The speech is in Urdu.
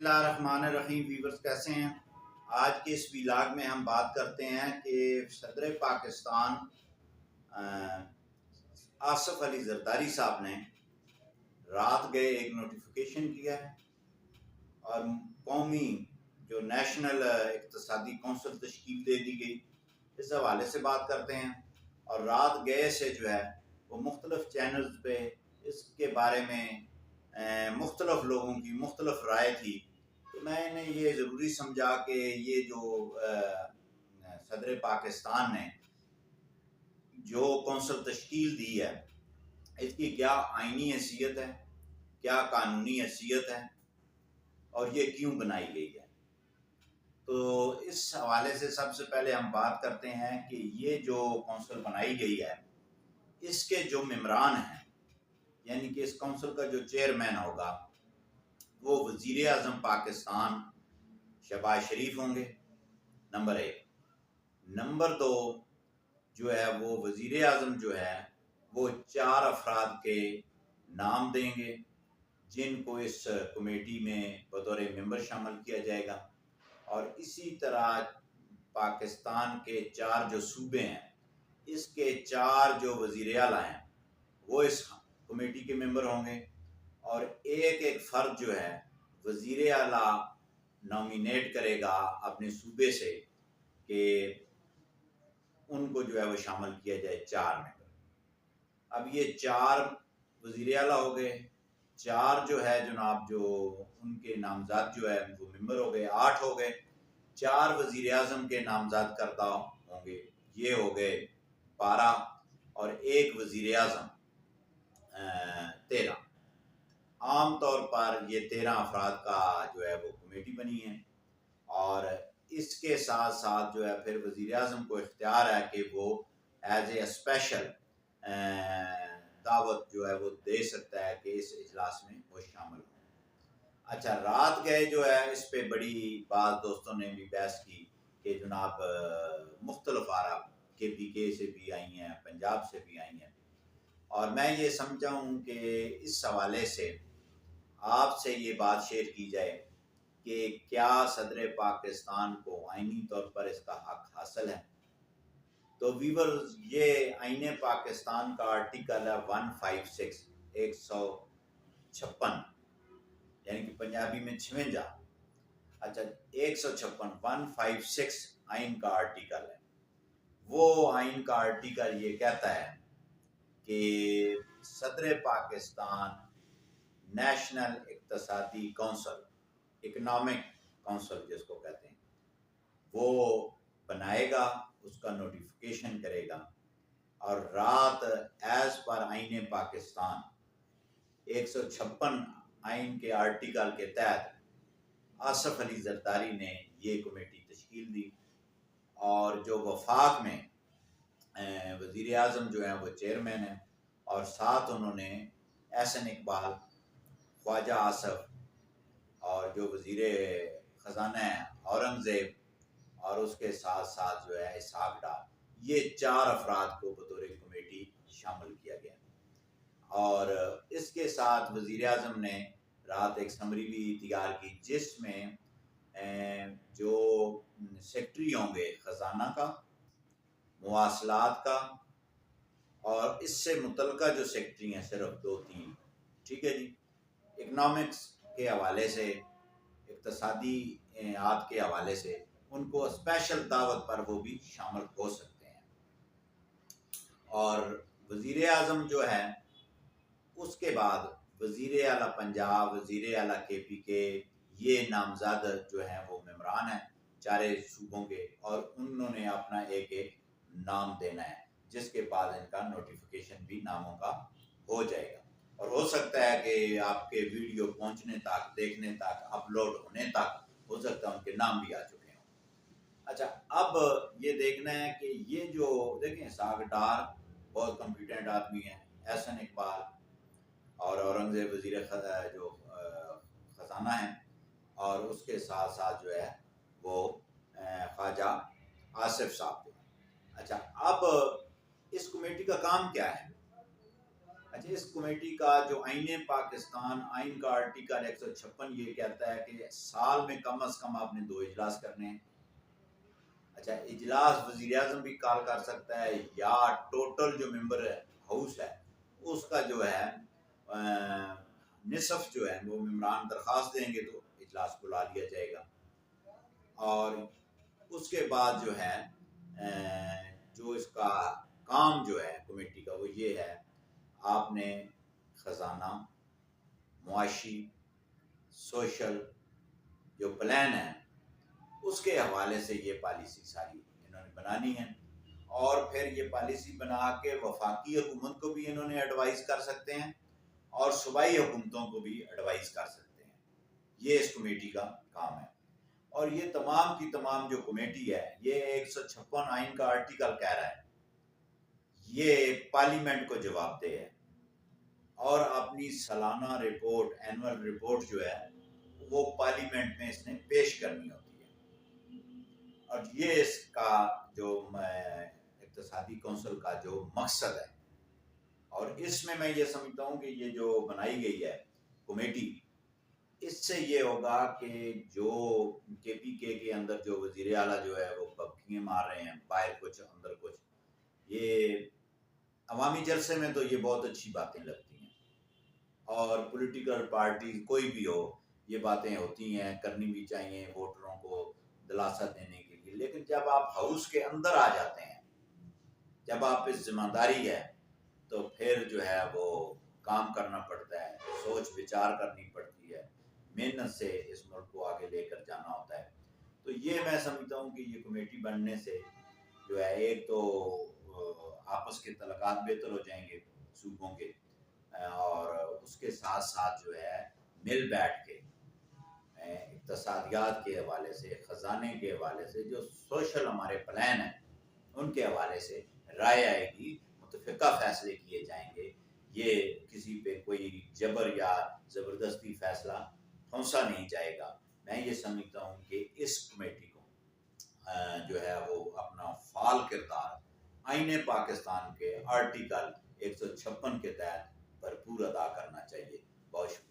بسم اللہ الرحمن الرحیم ویورز کیسے ہیں؟ آج کے اس ویلاگ میں ہم بات کرتے ہیں کہ صدر پاکستان آصف علی زرداری صاحب نے رات گئے ایک نوٹیفیکیشن کیا ہے اور قومی جو نیشنل اقتصادی کونسل تشکیل دے دی گئی، اس حوالے سے بات کرتے ہیں۔ اور رات گئے سے جو ہے وہ مختلف چینلز پہ اس کے بارے میں مختلف لوگوں کی مختلف رائے تھی، تو میں نے یہ ضروری سمجھا کہ یہ جو صدر پاکستان نے جو کونسل تشکیل دی ہے اس کی کیا آئینی حیثیت ہے، کیا قانونی حیثیت ہے اور یہ کیوں بنائی گئی ہے۔ تو اس حوالے سے سب سے پہلے ہم بات کرتے ہیں کہ یہ جو کونسل بنائی گئی ہے اس کے جو ممبران ہیں، یعنی کہ اس کونسل کا جو چیئرمین ہوگا وہ وزیر اعظم پاکستان شہباز شریف ہوں گے، نمبر 1۔ نمبر 2 جو ہے وہ وزیر اعظم جو ہے وہ 4 افراد کے نام دیں گے جن کو اس کمیٹی میں بطور ممبر شامل کیا جائے گا، اور اسی طرح پاکستان کے 4 جو صوبے ہیں اس کے 4 جو وزیر اعلیٰ ہیں وہ اس کمیٹی کے ممبر ہوں گے، اور ایک فرد جو ہے وزیر اعلیٰ نامینیٹ کرے گا اپنے صوبے سے کہ ان کو جو ہے وہ شامل کیا جائے 4 ممبر۔ اب یہ 4 وزیر اعلیٰ ہو گئے، 4 جو ہے جناب جو ان کے نامزد جو ہے وہ ممبر ہو گئے، 8 ہو گئے۔ 4 وزیر اعظم کے نامزد کردہ ہوں گے، یہ ہو گئے 12، اور ایک وزیر اعظم 13۔ عام طور پر یہ 13 افراد کا جو ہے وہ کمیٹی بنی ہے، اور اس کے ساتھ ساتھ جو ہے پھر وزیر اعظم کو اختیار ہے کہ وہ ایز اے اسپیشل دعوت جو ہے وہ دے سکتا ہے کہ اس اجلاس میں وہ شامل ہوں۔ اچھا، رات گئے جو ہے اس پہ بڑی بعض دوستوں نے بھی بحث کی کہ جناب مختلف آراء KPK سے بھی آئی ہیں، پنجاب سے بھی آئی ہیں، اور میں یہ سمجھا ہوں کہ اس حوالے سے آپ سے یہ بات شیئر کی جائے کہ کیا صدر پاکستان کو آئینی طور پر اس کا حق حاصل ہے۔ تو ویورز، یہ آئین پاکستان کا آرٹیکل ہے 156، 156، یعنی کہ پنجابی میں 56۔ اچھا، 156 آئین کا آرٹیکل ہے۔ وہ آئین کا آرٹیکل یہ کہتا ہے کہ صدر پاکستان نیشنل اقتصادی کونسل، اکنامک کونسل جس کو کہتے ہیں، وہ بنائے گا، اس کا نوٹیفیکیشن کرے گا، اور رات ایز پر آئین پاکستان 156 آئین کے آرٹیکل کے تحت آصف علی زرداری نے یہ کمیٹی تشکیل دی، اور جو وفاق میں وزیر اعظم جو ہیں وہ چیئرمین ہیں، اور ساتھ انہوں نے احسن اقبال، خواجہ آصف، اور جو وزیر خزانہ ہیں اورنگزیب، اور اس کے ساتھ ساتھ جو ہے اسحاق ڈار، یہ 4 افراد کو بطور کمیٹی شامل کیا گیا۔ اور اس کے ساتھ وزیر اعظم نے رات ایک سمری بھی تیار کی جس میں جو سیکٹری ہوں گے خزانہ کا، مواصلات کا، اور اس سے متعلقہ جو سیکٹری ہیں صرف 2-3، ٹھیک ہے جی، اکنامکس کے حوالے سے، اقتصادیات کے حوالے سے ان کو اسپیشل دعوت پر وہ بھی شامل ہو سکتے ہیں۔ اور وزیر اعظم جو ہے اس کے بعد وزیر اعلیٰ پنجاب، وزیر اعلیٰ KPK، یہ نامزد جو ہیں وہ ممبران ہیں 4 صوبوں کے، اور انہوں نے اپنا ایک نام دینا ہے، جس کے بعد ان کا نوٹیفیکیشن بھی ناموں کا ہو جائے گا، اور ہو سکتا ہے کہ آپ کے ویڈیو پہنچنے تک، دیکھنے تک، اپلوڈ ہونے تک ہو سکتا ہے ان کے نام بھی آ چکے ہوں۔ اچھا، اب یہ دیکھنا ہے کہ یہ جو دیکھیں اسحاق ڈار بہت کمپیٹنٹ آدمی ہیں، احسن اقبال اور اورنگزیب وزیر جو خزانہ ہیں، اور اس کے ساتھ ساتھ جو ہے وہ خواجہ آصف صاحب۔ اچھا، اب اس کمیٹی کا کام کیا ہے؟ اچھا، اس کمیٹی کا جو آئین پاکستان آئین کا آرٹیکل 156 یہ کہتا ہے کہ سال میں کم از کم آپ نے 2 اجلاس کرنے ہیں۔ اچھا، اجلاس وزیر اعظم بھی کال کر سکتا ہے یا ٹوٹل جو ممبر ہاؤس ہے اس کا جو ہے نصف جو ہے وہ ممبران درخواست دیں گے تو اجلاس بلا لیا جائے گا۔ اور اس کے بعد جو ہے جو اس کا کام جو ہے کمیٹی کا وہ یہ ہے، آپ نے خزانہ، معاشی، سوشل جو پلان ہے اس کے حوالے سے یہ پالیسی ساری انہوں نے بنانی ہے، اور پھر یہ پالیسی بنا کے وفاقی حکومت کو بھی انہوں نے ایڈوائز کر سکتے ہیں اور صوبائی حکومتوں کو بھی ایڈوائز کر سکتے ہیں۔ یہ اس کمیٹی کا کام ہے، اور یہ تمام کی تمام جو کمیٹی ہے یہ 156 آئین کا آرٹیکل کہہ رہا ہے یہ پارلیمنٹ کو جواب دہ ہے، اور اپنی سالانہ رپورٹ، اینول رپورٹ جو ہے وہ پارلیمنٹ میں اس نے پیش کرنی ہوتی ہے۔ اور یہ اس کا جو اقتصادی کونسل کا جو مقصد ہے، اور اس میں میں یہ سمجھتا ہوں کہ یہ جو بنائی گئی ہے کمیٹی، اس سے یہ ہوگا کہ جو کے پی کے اندر جو وزیر اعلیٰ جو ہے وہ پبکیاں مار رہے ہیں، باہر کچھ اندر کچھ، یہ عوامی جلسے میں تو یہ بہت اچھی باتیں لگتی ہیں، اور پولیٹیکل پارٹی کوئی بھی ہو یہ باتیں ہوتی ہیں، کرنی بھی چاہیے ووٹروں کو دلاسا دینے کے لیے، لیکن جب آپ ہاؤس کے اندر آ جاتے ہیں، جب آپ اس ذمہ داری ہے تو پھر جو ہے وہ کام کرنا پڑتا ہے، سوچ بچار کرنی پڑتی ہے، محنت سے اس ملک کو آگے لے کر جانا ہوتا ہے۔ تو یہ میں سمجھتا ہوں کہ یہ کمیٹی بننے سے جو ہے ایک تو آپس کے تعلقات بہتر ہو جائیں گے صوبوں کے، اور اس کے ساتھ ساتھ جو ہے مل بیٹھ کے اقتصادیات کے حوالے سے، خزانے کے حوالے سے، جو سوشل ہمارے پلان ہیں ان کے حوالے سے رائے آئے گی، متفقہ فیصلے کیے جائیں گے۔ یہ کسی پہ کوئی جبر یا زبردستی فیصلہ ٹھونسا نہیں جائے گا۔ میں یہ سمجھتا ہوں کہ اس کمیٹی کو جو ہے وہ اپنا فعال کردار آئین پاکستان کے آرٹیکل 156 کے تحت بھرپور ادا کرنا چاہیے۔ بہت شکریہ۔